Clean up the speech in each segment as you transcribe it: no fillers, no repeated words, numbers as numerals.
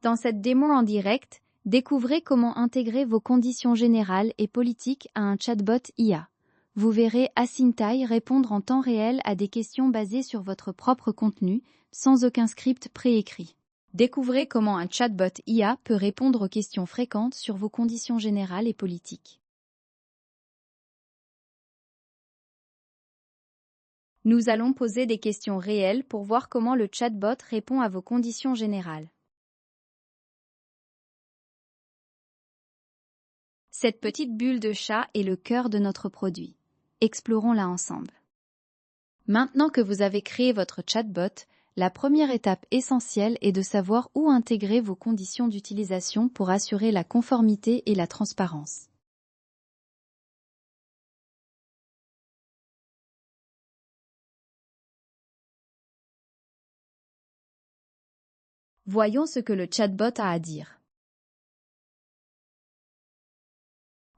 Dans cette démo en direct, découvrez comment intégrer vos conditions générales et politiques à un chatbot IA. Vous verrez Asintai répondre en temps réel à des questions basées sur votre propre contenu, sans aucun script préécrit. Découvrez comment un chatbot IA peut répondre aux questions fréquentes sur vos conditions générales et politiques. Nous allons poser des questions réelles pour voir comment le chatbot répond à vos conditions générales. Cette petite bulle de chat est le cœur de notre produit. Explorons-la ensemble. Maintenant que vous avez créé votre chatbot, la première étape essentielle est de savoir où intégrer vos conditions d'utilisation pour assurer la conformité et la transparence. Voyons ce que le chatbot a à dire.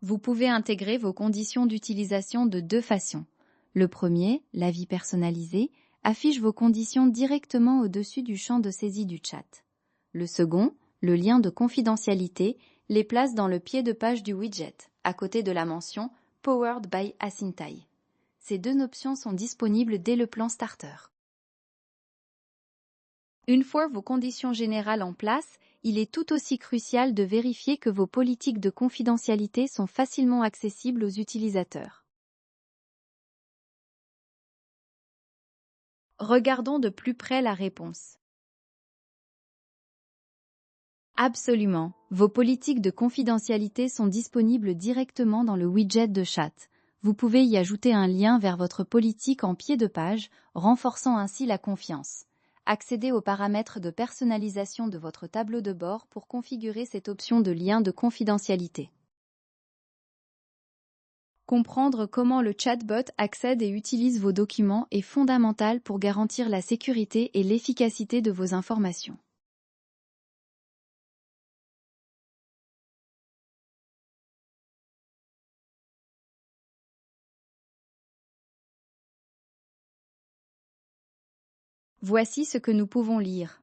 Vous pouvez intégrer vos conditions d'utilisation de deux façons. Le premier, la vie personnalisée, affiche vos conditions directement au-dessus du champ de saisie du chat. Le second, le lien de confidentialité, les place dans le pied de page du widget, à côté de la mention « Powered by Asintai ». Ces deux options sont disponibles dès le plan Starter. Une fois vos conditions générales en place, il est tout aussi crucial de vérifier que vos politiques de confidentialité sont facilement accessibles aux utilisateurs. Regardons de plus près la réponse. Absolument, vos politiques de confidentialité sont disponibles directement dans le widget de chat. Vous pouvez y ajouter un lien vers votre politique en pied de page, renforçant ainsi la confiance. Accédez aux paramètres de personnalisation de votre tableau de bord pour configurer cette option de lien de confidentialité. Comprendre comment le chatbot accède et utilise vos documents est fondamental pour garantir la sécurité et l'efficacité de vos informations. Voici ce que nous pouvons lire.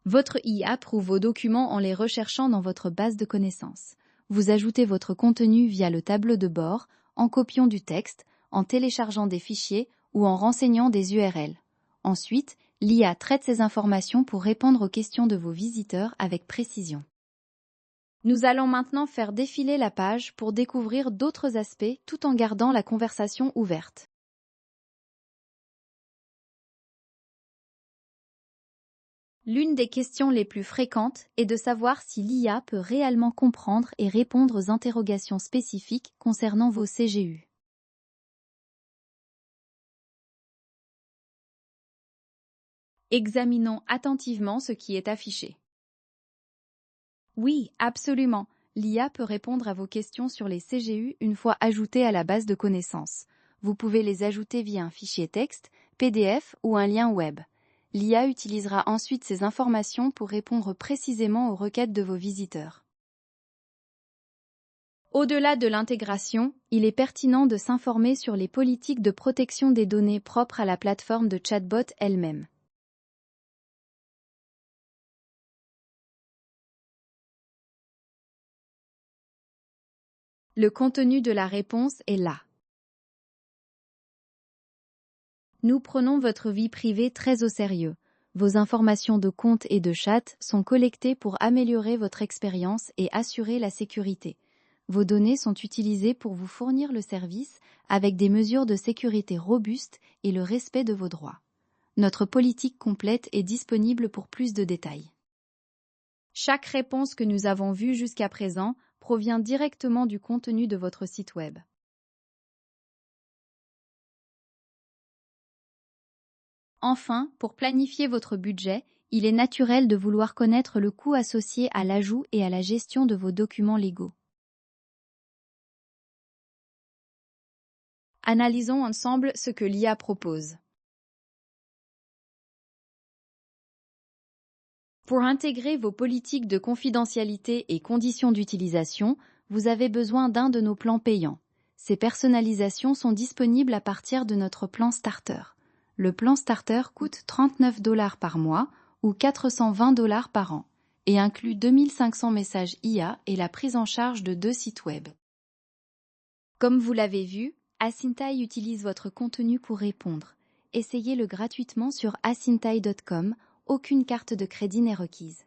Votre IA trouve vos documents en les recherchant dans votre base de connaissances. Vous ajoutez votre contenu via le tableau de bord, en copiant du texte, en téléchargeant des fichiers ou en renseignant des URL. Ensuite, l'IA traite ces informations pour répondre aux questions de vos visiteurs avec précision. Nous allons maintenant faire défiler la page pour découvrir d'autres aspects tout en gardant la conversation ouverte. L'une des questions les plus fréquentes est de savoir si l'IA peut réellement comprendre et répondre aux interrogations spécifiques concernant vos CGU. Examinons attentivement ce qui est affiché. Oui, absolument. L'IA peut répondre à vos questions sur les CGU une fois ajoutées à la base de connaissances. Vous pouvez les ajouter via un fichier texte, PDF ou un lien web. L'IA utilisera ensuite ces informations pour répondre précisément aux requêtes de vos visiteurs. Au-delà de l'intégration, il est pertinent de s'informer sur les politiques de protection des données propres à la plateforme de chatbot elle-même. Le contenu de la réponse est là. Nous prenons votre vie privée très au sérieux. Vos informations de compte et de chat sont collectées pour améliorer votre expérience et assurer la sécurité. Vos données sont utilisées pour vous fournir le service avec des mesures de sécurité robustes et le respect de vos droits. Notre politique complète est disponible pour plus de détails. Chaque réponse que nous avons vue jusqu'à présent provient directement du contenu de votre site web. Enfin, pour planifier votre budget, il est naturel de vouloir connaître le coût associé à l'ajout et à la gestion de vos documents légaux. Analysons ensemble ce que l'IA propose. Pour intégrer vos politiques de confidentialité et conditions d'utilisation, vous avez besoin d'un de nos plans payants. Ces personnalisations sont disponibles à partir de notre plan Starter. Le plan Starter coûte $39 par mois ou 420 $ par an, et inclut 2500 messages IA et la prise en charge de 2 sites web. Comme vous l'avez vu, Acintai utilise votre contenu pour répondre. Essayez-le gratuitement sur acintai.com, aucune carte de crédit n'est requise.